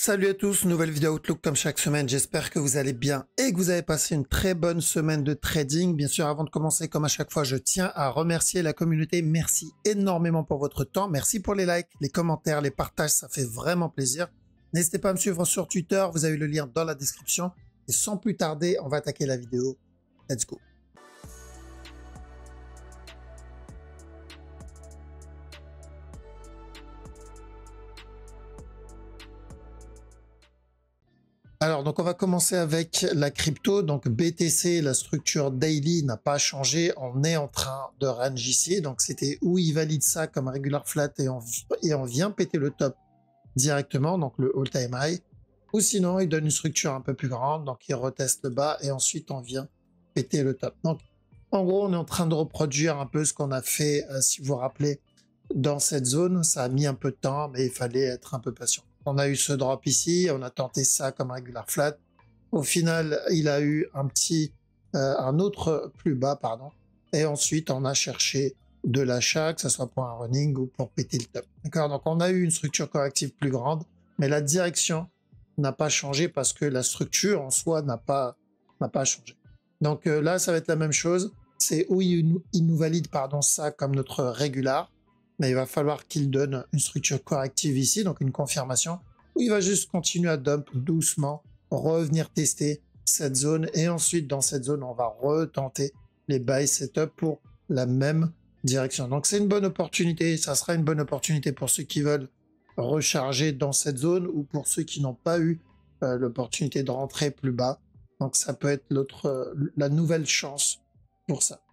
Salut à tous, nouvelle vidéo Outlook comme chaque semaine, j'espère que vous allez bien et que vous avez passé une très bonne semaine de trading. Bien sûr, avant de commencer, comme à chaque fois, je tiens à remercier la communauté. Merci énormément pour votre temps, merci pour les likes, les commentaires, les partages, ça fait vraiment plaisir. N'hésitez pas à me suivre sur Twitter, vous avez le lien dans la description. Et sans plus tarder, on va attaquer la vidéo. Let's go. Alors, donc on va commencer avec la crypto. Donc BTC, la structure daily n'a pas changé. On est en train de range ici. Donc c'était où il valide ça comme regular flat et on vient péter le top directement, donc le all-time high. Ou sinon, il donne une structure un peu plus grande. Donc il reteste le bas et ensuite on vient péter le top. Donc en gros, on est en train de reproduire un peu ce qu'on a fait, si vous vous rappelez, dans cette zone. Ça a mis un peu de temps, mais il fallait être un peu patient. On a eu ce drop ici, on a tenté ça comme regular flat. Au final, il a eu un autre plus bas, pardon. Et ensuite, on a cherché de l'achat, que ce soit pour un running ou pour péter le top. D'accord? Donc, on a eu une structure corrective plus grande, mais la direction n'a pas changé parce que la structure en soi n'a pas changé. Donc là, ça va être la même chose. C'est où il nous valide, pardon, ça comme notre régular. Mais il va falloir qu'il donne une structure corrective ici, donc une confirmation, où il va juste continuer à dump doucement, revenir tester cette zone, et ensuite dans cette zone, on va retenter les buy setup pour la même direction. Donc c'est une bonne opportunité, ça sera une bonne opportunité pour ceux qui veulent recharger dans cette zone ou pour ceux qui n'ont pas eu l'opportunité de rentrer plus bas. Donc ça peut être la nouvelle chance pour ça.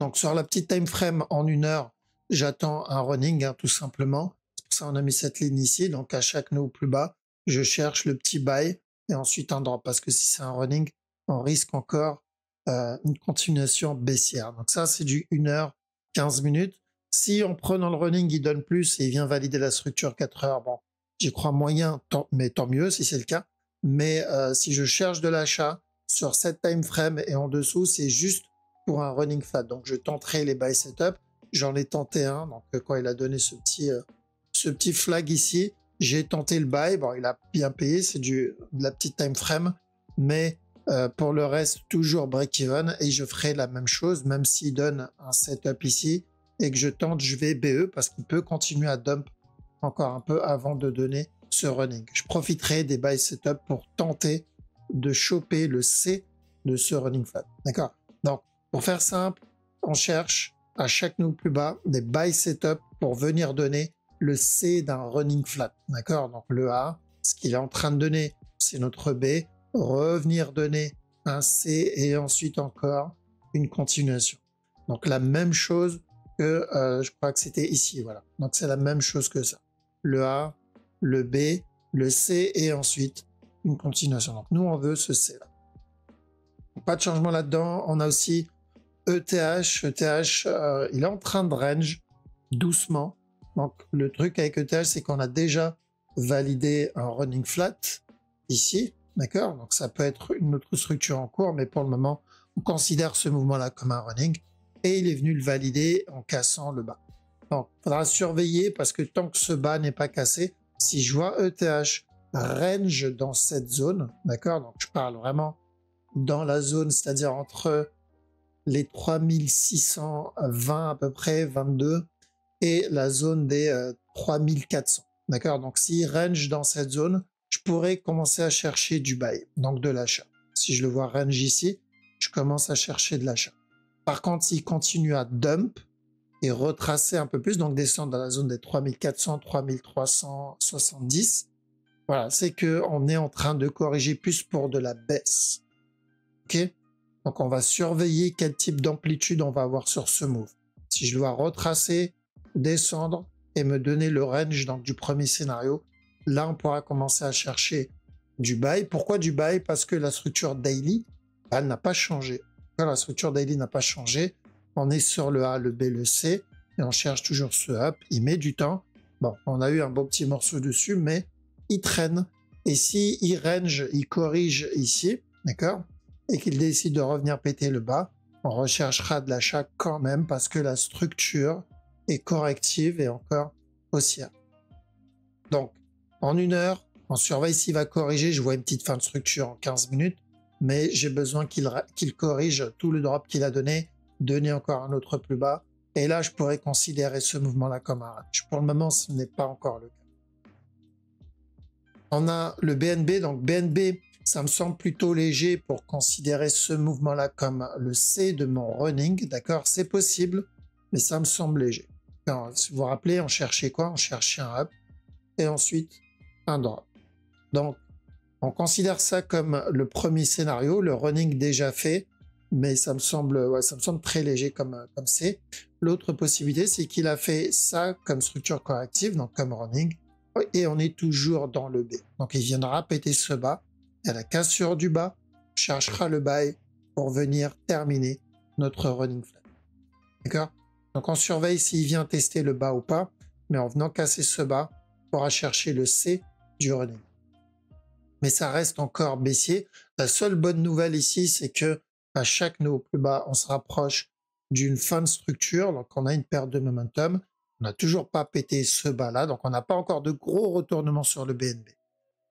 Donc sur la petite time frame en 1 heure, j'attends un running, hein, tout simplement. C'est pour ça qu'on a mis cette ligne ici. Donc à chaque nœud plus bas, je cherche le petit buy et ensuite un drop. Parce que si c'est un running, on risque encore une continuation baissière. Donc ça, c'est du 1 heure, 15 minutes. Si en prenant le running, il donne plus et il vient valider la structure 4 heures, bon, j'y crois moyen, mais tant mieux si c'est le cas. Mais si je cherche de l'achat sur cette time frame et en dessous, c'est juste pour un running flat. Donc je tenterai les buy setup. J'en ai tenté un, donc quand il a donné ce petit flag ici, j'ai tenté le buy. Bon, il a bien payé, c'est de la petite time frame, mais pour le reste, toujours break-even, et je ferai la même chose, même s'il donne un setup ici, et que je tente, je vais BE, parce qu'il peut continuer à dump encore un peu avant de donner ce running. Je profiterai des buy setup pour tenter de choper le C de ce running flat. D'accord? Donc, pour faire simple, on cherche à chaque nœud plus bas des buy setup pour venir donner le C d'un running flat. D'accord? Donc le A, ce qu'il est en train de donner, c'est notre B, revenir donner un C et ensuite encore une continuation. Donc la même chose que, je crois que c'était ici, voilà. Donc c'est la même chose que ça. Le A, le B, le C et ensuite une continuation. Donc nous, on veut ce C là. Pas de changement là-dedans. On a aussi ETH, il est en train de range doucement. Donc le truc avec ETH, c'est qu'on a déjà validé un running flat ici, d'accord? Donc ça peut être une autre structure en cours, mais pour le moment, on considère ce mouvement-là comme un running et il est venu le valider en cassant le bas. Donc il faudra surveiller parce que tant que ce bas n'est pas cassé, si je vois ETH range dans cette zone, d'accord? Donc je parle vraiment dans la zone, c'est-à-dire entre les 3620 à peu près, 22, et la zone des 3400. D'accord? Donc, s'il range dans cette zone, je pourrais commencer à chercher du buy, donc de l'achat. Si je le vois range ici, je commence à chercher de l'achat. Par contre, s'il continue à dump et retracer un peu plus, donc descendre dans la zone des 3400, 3370, voilà, c'est qu'on est en train de corriger plus pour de la baisse. Ok? Donc, on va surveiller quel type d'amplitude on va avoir sur ce move. Si je dois retracer, descendre et me donner le range donc, du premier scénario, là, on pourra commencer à chercher du buy. Pourquoi du buy? Parce que la structure daily, elle n'a pas changé. La structure daily n'a pas changé. On est sur le A, le B, le C et on cherche toujours ce up. Il met du temps. Bon, on a eu un beau petit morceau dessus, mais il traîne. Et si il range, il corrige ici, d'accord? Et qu'il décide de revenir péter le bas, on recherchera de l'achat quand même parce que la structure est corrective et encore haussière. Donc, en 1 heure, On surveille s'il va corriger. Je vois une petite fin de structure en 15 minutes, mais j'ai besoin qu'il corrige tout le drop qu'il a donner encore un autre plus bas. Et là, je pourrais considérer ce mouvement-là comme un range. Pour le moment, ce n'est pas encore le cas. On a le BNB. Donc BNB, ça me semble plutôt léger pour considérer ce mouvement-là comme le C de mon running. D'accord, c'est possible, mais ça me semble léger. Alors, si vous vous rappelez, on cherchait quoi? On cherchait un up et ensuite un drop. Donc, on considère ça comme le premier scénario, le running déjà fait, mais ça me semble très léger comme C. L'autre possibilité, c'est qu'il a fait ça comme structure corrective, donc comme running, et on est toujours dans le B. Donc, il viendra péter ce bas, et à la cassure du bas, on cherchera le buy pour venir terminer notre running flat. D'accord? Donc, on surveille s'il vient tester le bas ou pas, mais en venant casser ce bas, on pourra chercher le C du running. Mais ça reste encore baissier. La seule bonne nouvelle ici, c'est que à chaque nouveau plus bas, on se rapproche d'une fin de structure. Donc, on a une perte de momentum. On n'a toujours pas pété ce bas-là. Donc, on n'a pas encore de gros retournements sur le BNB.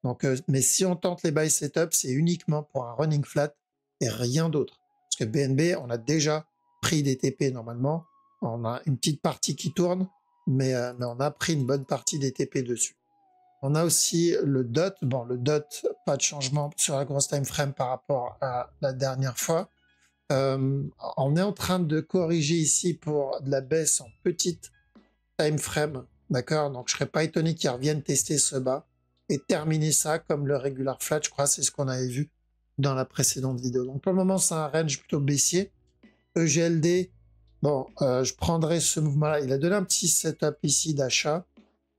Donc, mais si on tente les buy setup, c'est uniquement pour un running flat et rien d'autre. Parce que BNB, on a déjà pris des TP normalement. On a une petite partie qui tourne, mais on a pris une bonne partie des TP dessus. On a aussi le DOT. Bon, le DOT, pas de changement sur la grosse time frame par rapport à la dernière fois. On est en train de corriger ici pour de la baisse en petite time frame. D'accord? Donc, je serais pas étonné qu'ils reviennent tester ce bas et terminer ça comme le regular flat. Je crois que c'est ce qu'on avait vu dans la précédente vidéo. Donc, pour le moment, c'est un range plutôt baissier. EGLD, bon, je prendrai ce mouvement-là. Il a donné un petit setup ici d'achat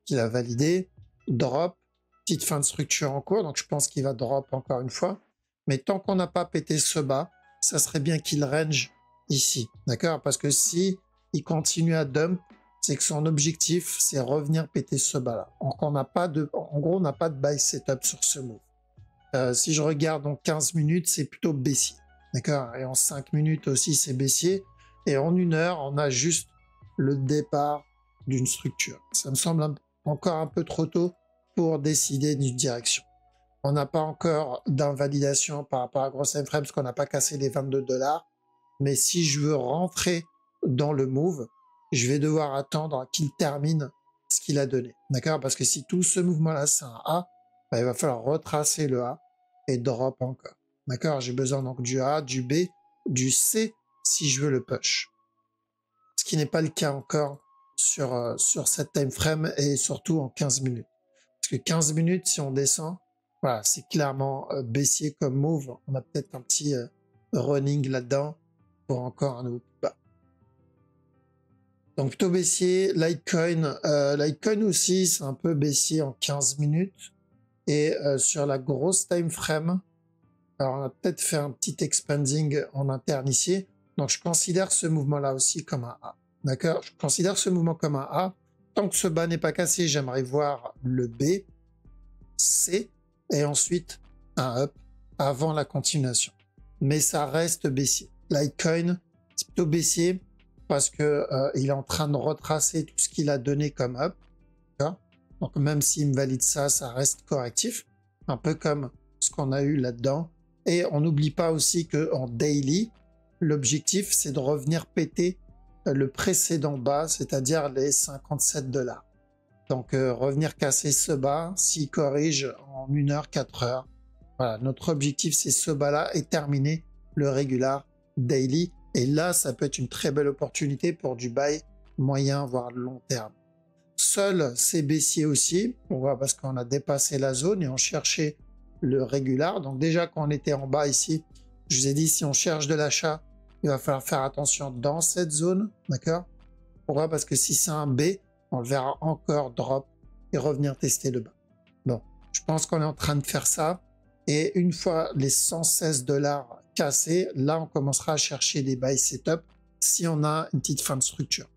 qu'il a validé. Drop, petite fin de structure en cours, donc je pense qu'il va drop encore une fois. Mais tant qu'on n'a pas pété ce bas, ça serait bien qu'il range ici, d'accord? Parce que si il continue à dump, c'est que son objectif, c'est revenir péter ce bas-là. Donc on n'a pas de, en gros, on n'a pas de buy setup sur ce move. Si je regarde en 15 minutes, c'est plutôt baissier, d'accord? Et en 5 minutes aussi, c'est baissier. Et en 1 heure, on a juste le départ d'une structure. Ça me semble encore un peu trop tôt pour décider d'une direction. On n'a pas encore d'invalidation par rapport à grosse time frame parce qu'on n'a pas cassé les 22 $. Mais si je veux rentrer dans le move, je vais devoir attendre qu'il termine ce qu'il a donné. D'accord? Parce que si tout ce mouvement-là, c'est un A, bah, il va falloir retracer le A et drop encore. D'accord? J'ai besoin donc du A, du B, du C si je veux le push. Ce qui n'est pas le cas encore sur cette time frame et surtout en 15 minutes. Parce que 15 minutes, si on descend, voilà, c'est clairement baissier comme move. On a peut-être un petit running là-dedans pour encore un nouveau plus bas. Donc plutôt baissier. Litecoin, Litecoin aussi, c'est un peu baissier en 15 minutes. Et sur la grosse time frame, alors on a peut-être fait un petit expanding en interne ici. Donc je considère ce mouvement-là aussi comme un A. D'accord? Je considère ce mouvement comme un A. Tant que ce bas n'est pas cassé, j'aimerais voir le B, C, et ensuite un up avant la continuation. Mais ça reste baissier. Litecoin, c'est plutôt baissier parce que il est en train de retracer tout ce qu'il a donné comme up. Donc même s'il me valide ça, ça reste correctif. Un peu comme ce qu'on a eu là-dedans. Et on n'oublie pas aussi qu'en daily, l'objectif, c'est de revenir péter le précédent bas, c'est-à-dire les 57 $. Donc revenir casser ce bas, s'il corrige en 1 heure, 4 heures. Voilà, notre objectif, c'est ce bas-là et terminer le regular daily. Et là, ça peut être une très belle opportunité pour du buy moyen, voire long terme. Seul, c'est baissier aussi. On voit parce qu'on a dépassé la zone et on cherchait le régular. Donc déjà, quand on était en bas ici, je vous ai dit, si on cherche de l'achat, il va falloir faire attention dans cette zone. D'accord? Pourquoi? Parce que si c'est un B, on le verra encore drop et revenir tester le bas. Bon, je pense qu'on est en train de faire ça. Et une fois les 116 $ cassés, là, on commencera à chercher des buy setup si on a une petite fin de structure.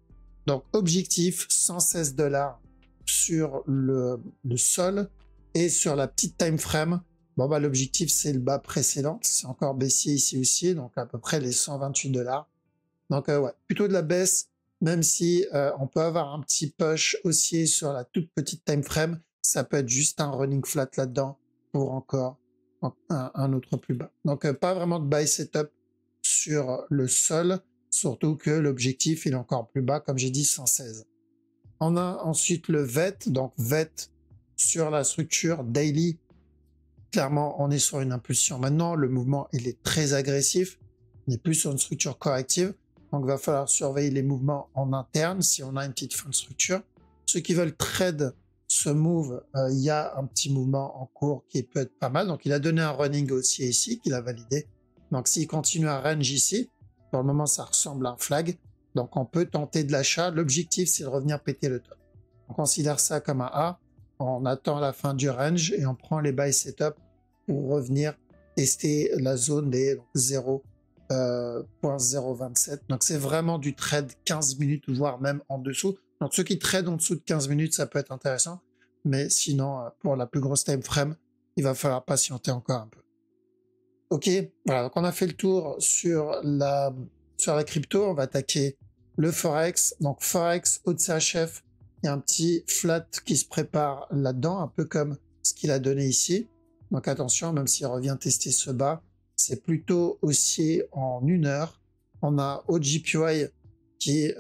Donc, objectif, 116 $ sur le sol et sur la petite time frame. Bon, bah, l'objectif, c'est le bas précédent. C'est encore baissier ici aussi, donc à peu près les 128 $. Donc, ouais, plutôt de la baisse, même si on peut avoir un petit push haussier sur la toute petite time frame. ça peut être juste un running flat là-dedans pour encore un autre plus bas. Donc pas vraiment de buy setup sur le sol, surtout que l'objectif il est encore plus bas, comme j'ai dit 116. On a ensuite le VET, donc VET sur la structure daily. Clairement, on est sur une impulsion maintenant. Le mouvement, il est très agressif. On n'est plus sur une structure corrective. Donc, il va falloir surveiller les mouvements en interne si on a une petite fin de structure. Ceux qui veulent trade ce move, il y a un petit mouvement en cours qui peut être pas mal. Donc, il a donné un running haussier ici qu'il a validé. Donc, s'il continue à range ici, pour le moment, ça ressemble à un flag. Donc, on peut tenter de l'achat. L'objectif, c'est de revenir péter le top. On considère ça comme un A. On attend la fin du range et on prend les buy setup pour revenir tester la zone des 0.027. Donc, c'est vraiment du trade 15 minutes, voire même en dessous. Donc, ceux qui tradent en dessous de 15 minutes, ça peut être intéressant. Mais sinon, pour la plus grosse time frame, il va falloir patienter encore un peu. Ok, voilà, donc on a fait le tour sur la crypto. On va attaquer le Forex. Donc Forex, OCHF, il y a un petit flat qui se prépare là-dedans, un peu comme ce qu'il a donné ici. Donc attention, même s'il revient tester ce bas, c'est plutôt haussier en 1 heure. On a OGPY qui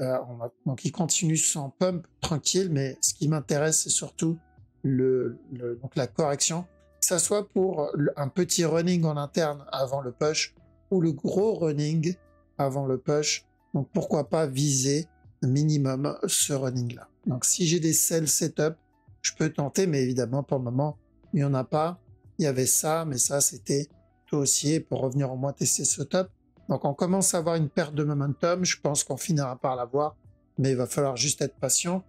continue son pump tranquille, mais ce qui m'intéresse, c'est surtout donc la correction. Que ça soit pour un petit running en interne avant le push ou le gros running avant le push. Donc pourquoi pas viser minimum ce running là. Donc si j'ai des sell setup, je peux tenter, mais évidemment pour le moment il n'y en a pas. Il y avait ça, mais ça c'était tout haussier pour revenir au moins tester ce top. Donc on commence à avoir une perte de momentum. Je pense qu'on finira par l'avoir, mais il va falloir juste être patient.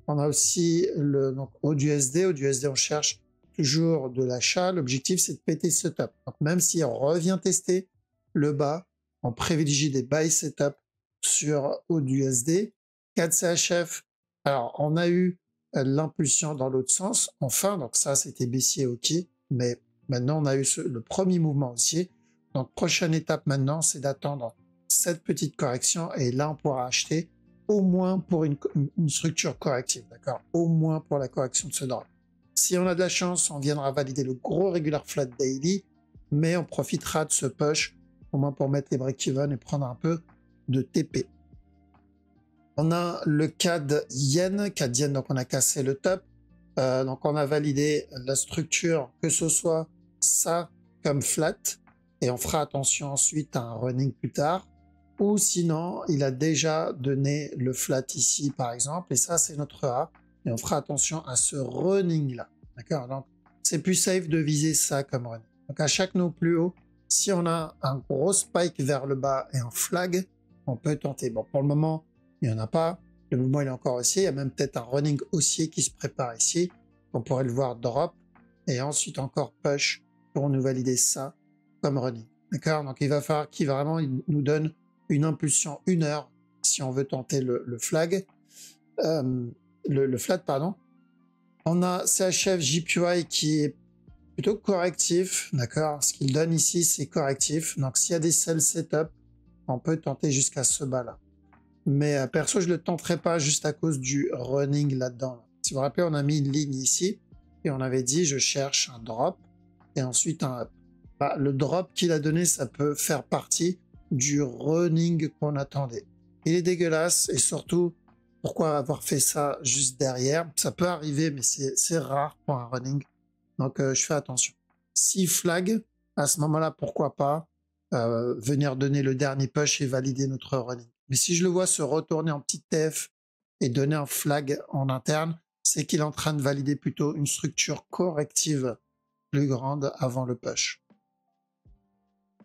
On a aussi le AUDUSD. AUDUSD, on cherche toujours de l'achat. L'objectif, c'est de péter ce top. Donc, même si on revient tester le bas, on privilégie des buy setup sur AUDUSD. 4CHF, alors, on a eu l'impulsion dans l'autre sens. Enfin, donc ça, c'était baissier, ok. Mais maintenant, on a eu le premier mouvement haussier. Donc, prochaine étape maintenant, c'est d'attendre cette petite correction. Et là, on pourra acheter au moins pour une structure corrective, d'accord? Au moins pour la correction de ce drop. Si on a de la chance, on viendra valider le gros regular flat daily, mais on profitera de ce push, au moins pour mettre les break-even et prendre un peu de TP. On a le CAD Yen, donc on a cassé le top. Donc on a validé la structure, que ce soit ça comme flat, et on fera attention ensuite à un running plus tard. Ou sinon, il a déjà donné le flat ici, par exemple, et ça, c'est notre A. Et on fera attention à ce running-là. D'accord? Donc, c'est plus safe de viser ça comme running. Donc, à chaque nœud plus haut, si on a un gros spike vers le bas et un flag, on peut tenter. Bon, pour le moment, il n'y en a pas. Le mouvement, il est encore haussier. Il y a même peut-être un running haussier qui se prépare ici. On pourrait le voir drop. Et ensuite, encore push pour nous valider ça comme running. D'accord? Donc, il va falloir qu'il vraiment nous donne une impulsion 1 heure si on veut tenter le flag, le flat, pardon. On a CHF JPY qui est plutôt correctif, d'accord. Ce qu'il donne ici, c'est correctif. Donc, s'il y a des sell setup, on peut tenter jusqu'à ce bas-là. Mais perso, je ne le tenterai pas juste à cause du running là-dedans. Si vous vous rappelez, on a mis une ligne ici et on avait dit je cherche un drop et ensuite un up. Bah, le drop qu'il a donné, ça peut faire partie du running qu'on attendait. Il est dégueulasse et surtout, pourquoi avoir fait ça juste derrière? Ça peut arriver, mais c'est rare pour un running. Donc, je fais attention. Si flag, à ce moment-là, pourquoi pas venir donner le dernier push et valider notre running. Mais si je le vois se retourner en petite TF et donner un flag en interne, c'est qu'il est en train de valider plutôt une structure corrective plus grande avant le push.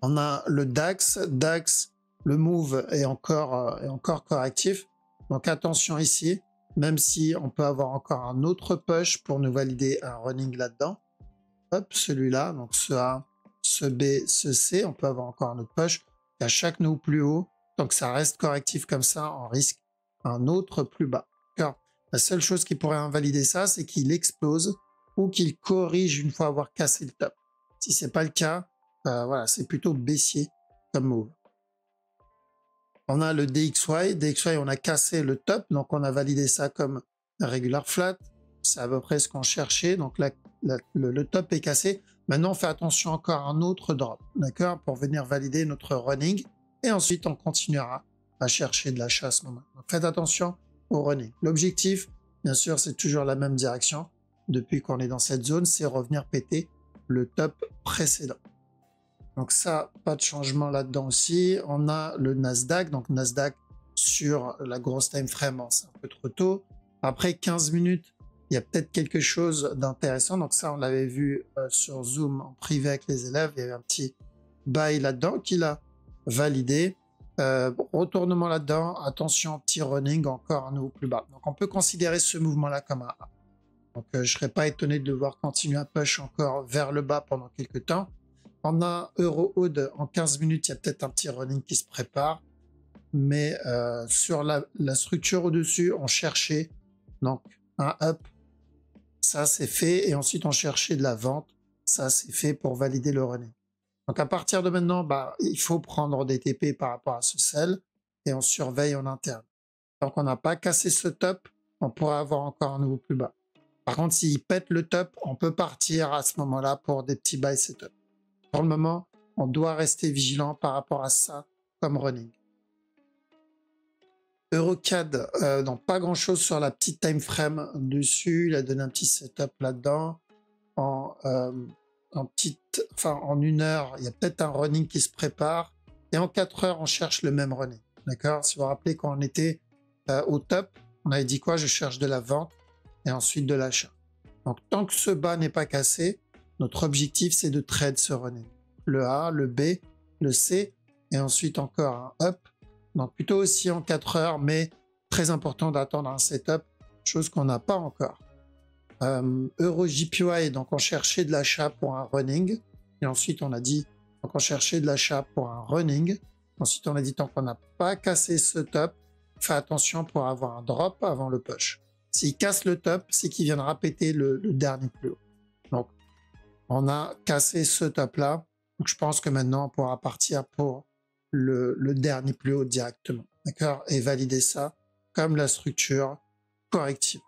On a le DAX. DAX, le move est encore correctif. Donc attention ici, même si on peut avoir encore un autre push pour nous valider un running là-dedans. Hop, celui-là, donc ce A, ce B, ce C, on peut avoir encore un autre push. Et à chaque nœud plus haut, donc ça reste correctif comme ça, on risque un autre plus bas. La seule chose qui pourrait invalider ça, c'est qu'il explose ou qu'il corrige une fois avoir cassé le top. Si c'est pas le cas, voilà, c'est plutôt baissier comme move. On a le DXY. DXY, on a cassé le top, donc on a validé ça comme un regular flat. C'est à peu près ce qu'on cherchait. Donc le top est cassé. Maintenant, on fait attention encore à un autre drop, d'accord, pour venir valider notre running. Et ensuite, on continuera à chercher de l'achat à ce moment. Donc, faites attention au running. L'objectif, bien sûr, c'est toujours la même direction. Depuis qu'on est dans cette zone, c'est revenir péter le top précédent. Donc ça, pas de changement là-dedans aussi. On a le Nasdaq. Donc Nasdaq sur la grosse time frame, c'est un peu trop tôt. Après 15 minutes, il y a peut-être quelque chose d'intéressant. Donc ça, on l'avait vu sur Zoom en privé avec les élèves. Il y avait un petit buy là-dedans qu'il a validé. Retournement là-dedans. Attention, petit running encore un nouveau plus bas. Donc on peut considérer ce mouvement-là comme un A. Donc je ne serais pas étonné de voir continuer à push encore vers le bas pendant quelques temps. On a Euro-Aude en 15 minutes, il y a peut-être un petit running qui se prépare. Mais sur la structure au-dessus, on cherchait donc un up. Ça, c'est fait. Et ensuite, on cherchait de la vente. Ça, c'est fait pour valider le running. Donc, à partir de maintenant, il faut prendre des TP par rapport à ce sell. Et on surveille en interne. Donc, on n'a pas cassé ce top. On pourrait avoir encore un nouveau plus bas. Par contre, s'il pète le top, on peut partir à ce moment-là pour des petits buy setup. Pour le moment, on doit rester vigilant par rapport à ça comme running. Eurocad, donc pas grand chose sur la petite time frame dessus. Il a donné un petit setup là-dedans. En 1 heure, il y a peut-être un running qui se prépare. Et en 4 heures, on cherche le même running. D'accord? Si vous vous rappelez, quand on était au top, on avait dit quoi? Je cherche de la vente et ensuite de l'achat. Donc, tant que ce bas n'est pas cassé, notre objectif, c'est de trade ce running. Le A, le B, le C, et ensuite encore un up. Donc, plutôt aussi en 4 heures, mais très important d'attendre un setup, chose qu'on n'a pas encore. Euro JPY, donc on cherchait de l'achat pour un running. Et ensuite, on a dit, donc on cherchait de l'achat pour un running. Ensuite, on a dit, tant qu'on n'a pas cassé ce top, fais attention pour avoir un drop avant le push. S'il casse le top, c'est qu'il viendra péter le dernier plus haut. Donc, on a cassé ce top-là. Donc, je pense que maintenant, on pourra partir pour le dernier plus haut directement. D'accord? Et valider ça comme la structure corrective.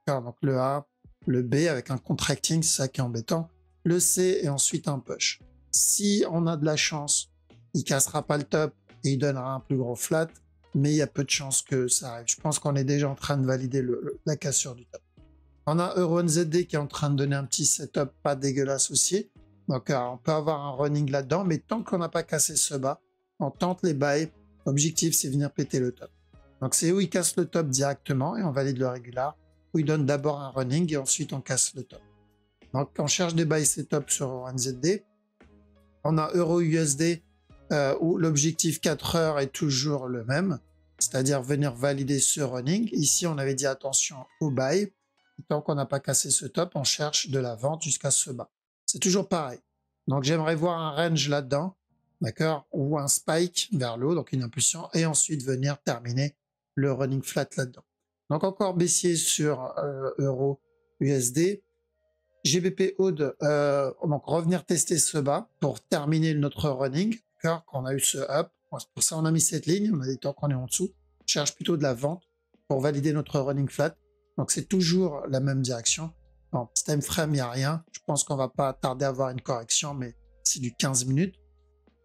Donc, le A, le B avec un contracting, c'est ça qui est embêtant. Le C et ensuite un push. Si on a de la chance, il cassera pas le top et il donnera un plus gros flat, mais il y a peu de chances que ça arrive. Je pense qu'on est déjà en train de valider la cassure du top. On a EuroNZD qui est en train de donner un petit setup pas dégueulasse aussi. Donc on peut avoir un running là-dedans, mais tant qu'on n'a pas cassé ce bas, on tente les buys. L'objectif, c'est venir péter le top. Donc c'est où il casse le top directement et on valide le régular, où il donne d'abord un running et ensuite on casse le top. Donc on cherche des buy setup sur EuroNZD. On a EURUSD où l'objectif 4 heures est toujours le même, c'est-à-dire venir valider ce running. Ici, on avait dit attention au buy. Tant qu'on n'a pas cassé ce top, on cherche de la vente jusqu'à ce bas. C'est toujours pareil. Donc j'aimerais voir un range là-dedans, d'accord, ou un spike vers le haut, donc une impulsion, et ensuite venir terminer le running flat là-dedans. Donc encore baissier sur Euro USD. GBP Aude, donc revenir tester ce bas pour terminer notre running, d'accord, quand on a eu ce up. Pour ça, on a mis cette ligne, on a dit tant qu'on est en dessous, on cherche plutôt de la vente pour valider notre running flat. Donc c'est toujours la même direction. En petit time frame, il n'y a rien. Je pense qu'on va pas tarder à avoir une correction, mais c'est du 15 minutes.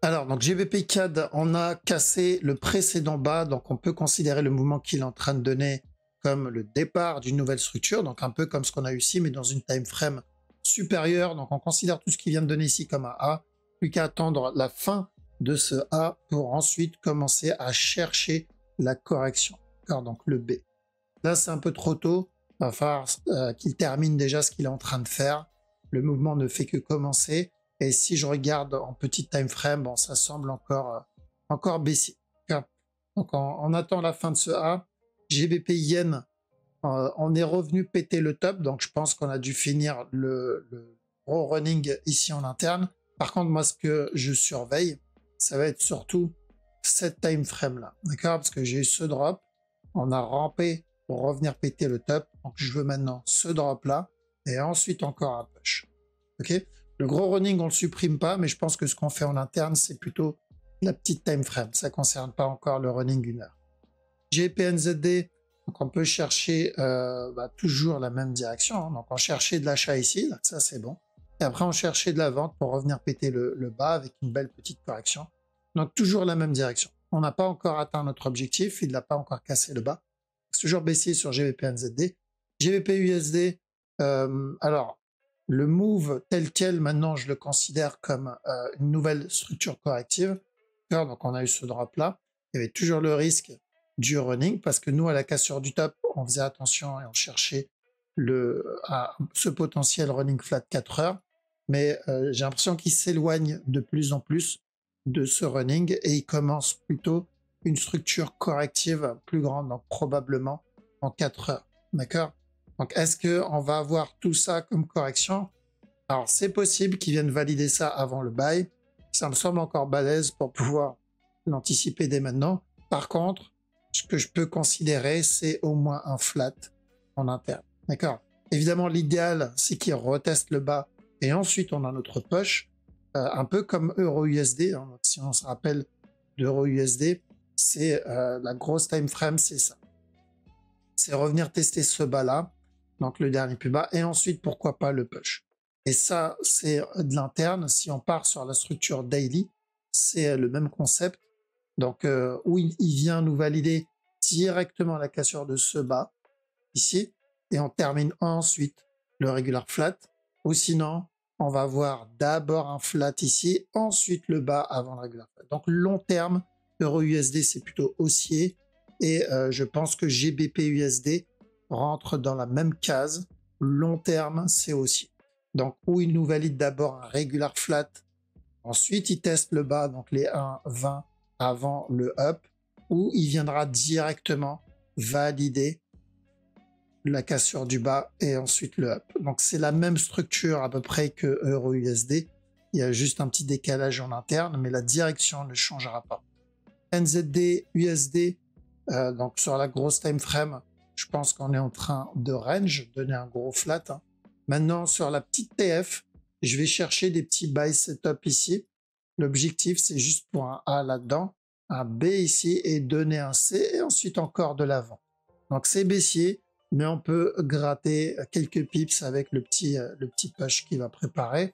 Alors, donc GBP CAD, on a cassé le précédent bas, donc on peut considérer le mouvement qu'il est en train de donner comme le départ d'une nouvelle structure, donc un peu comme ce qu'on a eu ici, mais dans une time frame supérieure. Donc on considère tout ce qu'il vient de donner ici comme un A, plus qu'à attendre la fin de ce A pour ensuite commencer à chercher la correction. Donc le B. Là, c'est un peu trop tôt. Il va falloir qu'il termine déjà ce qu'il est en train de faire. Le mouvement ne fait que commencer. Et si je regarde en petit time frame, bon, ça semble encore baissier. Donc, on attend la fin de ce A. GBP Yen, on est revenu péter le top. Donc, je pense qu'on a dû finir le gros running ici en interne. Par contre, moi, ce que je surveille, ça va être surtout cette time frame là. D'accord? Parce que j'ai eu ce drop. On a rampé pour revenir péter le top. Donc, je veux maintenant ce drop là. Et ensuite, encore un push. OK? Le gros running, on le supprime pas. Mais je pense que ce qu'on fait en interne, c'est plutôt la petite time frame. Ça concerne pas encore le running 1 heure. GPNZD, Donc on peut chercher toujours la même direction, hein. Donc on cherchait de l'achat ici, donc ça c'est bon. Et après on cherchait de la vente pour revenir péter le bas avec une belle petite correction. Donc toujours la même direction. On n'a pas encore atteint notre objectif, il n'a pas encore cassé le bas. C'est toujours baissier sur GBP NZD. GBP USD, alors le move tel quel maintenant je le considère comme une nouvelle structure corrective. Donc on a eu ce drop là, il y avait toujours le risque du running parce que nous à la cassure du top on faisait attention et on cherchait ce potentiel running flat 4 heures, mais j'ai l'impression qu'il s'éloigne de plus en plus de ce running et il commence plutôt une structure corrective plus grande, donc probablement en 4 heures, d'accord. Donc est-ce qu'on va avoir tout ça comme correction? Alors c'est possible qu'ils viennent valider ça avant le buy, ça me semble encore balèze pour pouvoir l'anticiper dès maintenant. Par contre, ce que je peux considérer, c'est au moins un flat en interne. D'accord. Évidemment, l'idéal, c'est qu'il reteste le bas et ensuite on a notre push, un peu comme Euro-USD. Hein. Donc, si on se rappelle d'Euro-USD, c'est la grosse time frame, c'est ça. C'est revenir tester ce bas-là, donc le dernier plus bas, et ensuite, pourquoi pas le push. Et ça, c'est de l'interne. Si on part sur la structure daily, c'est le même concept. Donc, où il vient nous valider directement la cassure de ce bas, ici, et on termine ensuite le regular flat. Ou sinon, on va voir d'abord un flat ici, ensuite le bas avant le regular flat. Donc, long terme, Euro-USD, c'est plutôt haussier. Et je pense que GBP-USD rentre dans la même case. Long terme, c'est haussier. Donc, où il nous valide d'abord un regular flat, ensuite il teste le bas, donc les 1,20 avant le up, où il viendra directement valider la cassure du bas et ensuite le up. Donc c'est la même structure à peu près que Euro-USD. Il y a juste un petit décalage en interne, mais la direction ne changera pas. NZD, USD, donc sur la grosse time frame, je pense qu'on est en train de range, donner un gros flat. Hein. Maintenant, sur la petite TF, je vais chercher des petits buy setup ici. L'objectif, c'est juste pour un A là-dedans, un B ici et donner un C et ensuite encore de l'avant. Donc c'est baissier, mais on peut gratter quelques pips avec le petit push qui va préparer.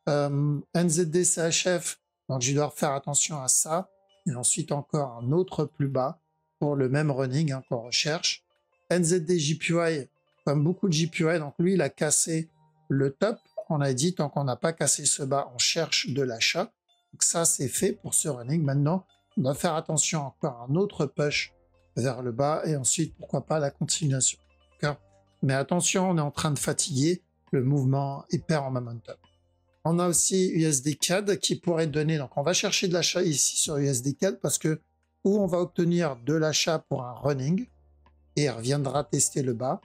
NZD CHF, donc je dois faire attention à ça. Et ensuite encore un autre plus bas pour le même running hein, qu'on recherche. NZD JPY, comme beaucoup de JPY, donc lui il a cassé le top. On a dit tant qu'on n'a pas cassé ce bas, on cherche de l'achat. Donc ça c'est fait pour ce running. Maintenant, on doit faire attention encore à un autre push vers le bas et ensuite pourquoi pas la continuation. Mais attention, on est en train de fatiguer, le mouvement est perd en momentum. On a aussi USD CAD qui pourrait donner, donc on va chercher de l'achat ici sur USD CAD parce que où on va obtenir de l'achat pour un running et il reviendra tester le bas,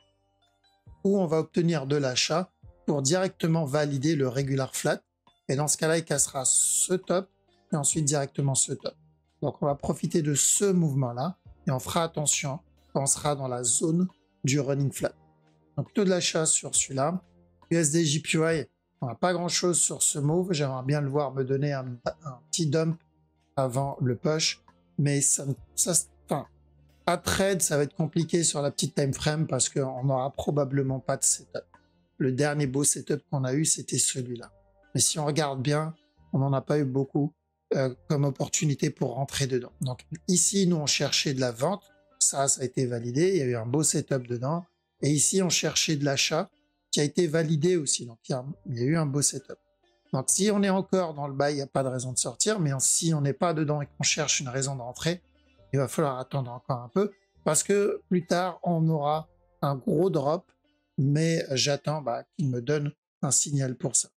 ou on va obtenir de l'achat pour directement valider le regular flat et dans ce cas-là il cassera ce top et ensuite directement ce top. Donc on va profiter de ce mouvement-là et on fera attention quand on sera dans la zone du running flat. Donc taux de l'achat sur celui-là, USD JPY, on n'a pas grand-chose sur ce move, j'aimerais bien le voir me donner un petit dump avant le push, mais à trade, ça va être compliqué sur la petite time frame parce qu'on n'aura probablement pas de setup. Le dernier beau setup qu'on a eu, c'était celui-là. Mais si on regarde bien, on n'en a pas eu beaucoup comme opportunité pour rentrer dedans. Donc ici, nous, on cherchait de la vente. Ça a été validé. Il y a eu un beau setup dedans. Et ici, on cherchait de l'achat qui a été validé aussi. Donc il y a eu un beau setup. Donc si on est encore dans le bas, il n'y a pas de raison de sortir. Mais si on n'est pas dedans et qu'on cherche une raison de rentrer, il va falloir attendre encore un peu parce que plus tard, on aura un gros drop. Mais j'attends qu'il me donne un signal pour ça.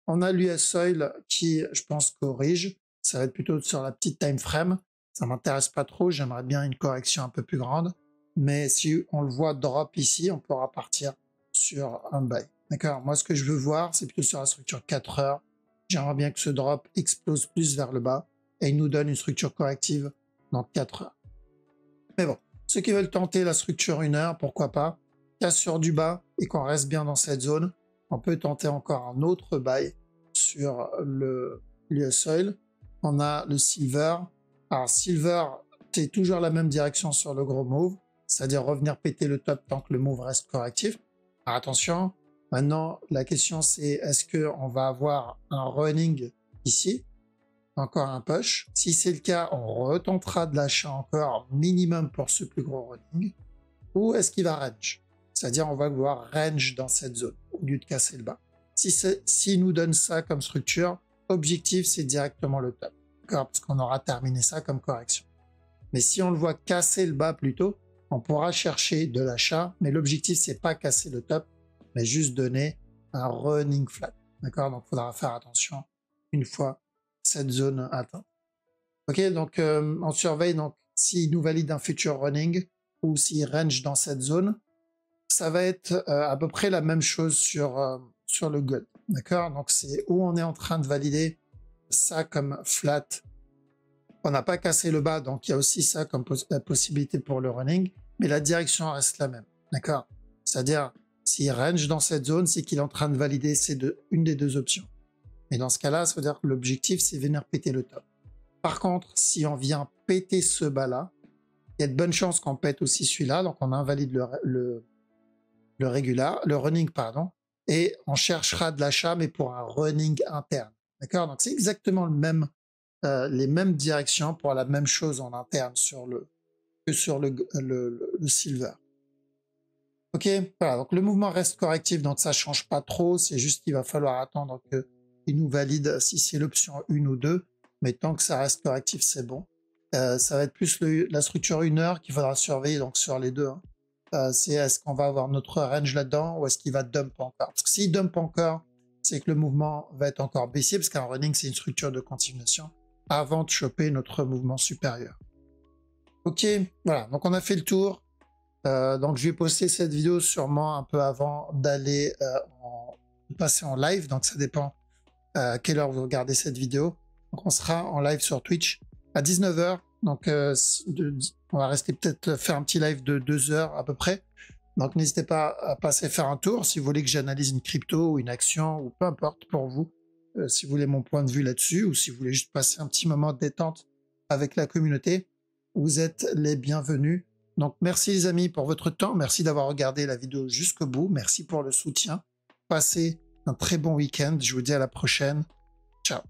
On a l'US Oil qui, je pense, corrige. Ça va être plutôt sur la petite time frame. Ça m'intéresse pas trop. J'aimerais bien une correction un peu plus grande. Mais si on le voit drop ici, on pourra partir sur un buy. D'accord. Moi, ce que je veux voir, c'est plutôt sur la structure 4 heures. J'aimerais bien que ce drop explose plus vers le bas et il nous donne une structure corrective dans 4 heures. Mais bon, ceux qui veulent tenter la structure 1 heure, pourquoi pas, cassure du bas et qu'on reste bien dans cette zone, on peut tenter encore un autre buy sur l'US Oil. On a le silver. Alors silver, c'est toujours la même direction sur le gros move. c'est-à-dire revenir péter le top tant que le move reste correctif. Alors attention, maintenant la question c'est est-ce qu'on va avoir un running ici, encore un push. Si c'est le cas, on retentera de l'achat encore minimum pour ce plus gros running. Ou est-ce qu'il va range? C'est-à-dire on va vouloir range dans cette zone au lieu de casser le bas. S'il nous donne ça comme structure, objectif c'est directement le top. D'accord? Parce qu'on aura terminé ça comme correction. Mais si on le voit casser le bas plutôt, on pourra chercher de l'achat, mais l'objectif c'est pas casser le top, mais juste donner un running flat. D'accord? Donc il faudra faire attention une fois cette zone atteinte. Ok, donc on surveille donc s'il nous valide un futur running ou s'il range dans cette zone. Ça va être à peu près la même chose sur le gold. D'accord? Donc c'est où on est en train de valider ça comme flat. On n'a pas cassé le bas, donc il y a aussi ça comme la possibilité pour le running, mais la direction reste la même. D'accord? C'est-à-dire, s'il range dans cette zone, c'est qu'il est en train de valider une des deux options. Mais dans ce cas-là, ça veut dire que l'objectif, c'est venir péter le top. Par contre, si on vient péter ce bas-là, il y a de bonnes chances qu'on pète aussi celui-là, donc on invalide le running, pardon, et on cherchera de l'achat, mais pour un running interne. D'accord? Donc c'est exactement les mêmes directions pour la même chose en interne que sur le silver. Ok, voilà, donc le mouvement reste correctif, donc ça change pas trop, c'est juste qu'il va falloir attendre qu'il nous valide si c'est l'option 1 ou 2, mais tant que ça reste correctif, c'est bon. Ça va être plus la structure 1 heure qu'il faudra surveiller donc sur les deux. Hein. C'est est-ce qu'on va avoir notre range là-dedans ou est-ce qu'il va dump encore? Parce que s'il dump encore, c'est que le mouvement va être encore baissier, parce qu'un running, c'est une structure de continuation avant de choper notre mouvement supérieur. Ok, voilà, donc on a fait le tour. Donc je vais poster cette vidéo sûrement un peu avant d'aller passer en live, donc ça dépend à quelle heure vous regardez cette vidéo. Donc on sera en live sur Twitch à 19 h. Donc on va rester peut-être faire un petit live de 2 heures à peu près. Donc n'hésitez pas à passer faire un tour si vous voulez que j'analyse une crypto ou une action ou peu importe pour vous. Si vous voulez mon point de vue là-dessus ou si vous voulez juste passer un petit moment de détente avec la communauté, vous êtes les bienvenus. Donc merci les amis pour votre temps, merci d'avoir regardé la vidéo jusqu'au bout, merci pour le soutien. Passez un très bon week-end, je vous dis à la prochaine. Ciao.